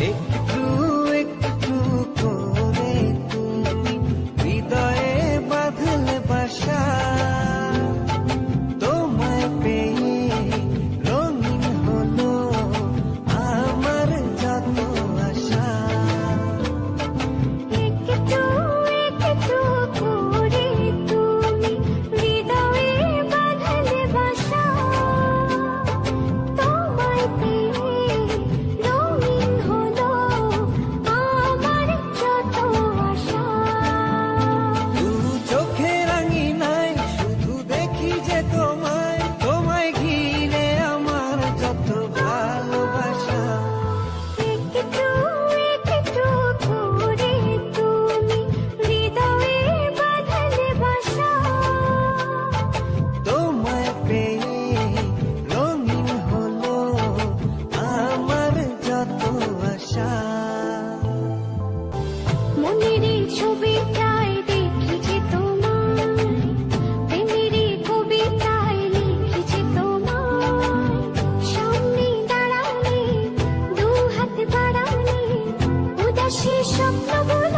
একটু একটু করে তুমি হৃদয়ে বাঁধলে বাসা, তোমায় পেয়ে রঙিন হলো আমার যত আশা। একটু একটু করে তুমি হৃদয়ে বাঁধলে বাসা, তোমায় পেয়ে রঙিন হলো আমার যত আশা। দু চোখে রাঙিনায় শুধু দেখি যে তোমায়, তোমায় ঘিরে আমার যত ভালোবাসা। একটু একটু করে তুমি হৃদয়ে বাঁধলে বাসা, তোমায় পেয়ে রঙিন হলো আমার যত আশা। মনের এই ছবিটায় দেখেছি তোমায়, প্রেমের এই কবিতায় লিখেছি তোমায়। সামনে দাঁড়ালে দু হাত বাড়ালে উদাসী স্বপ্নগুলো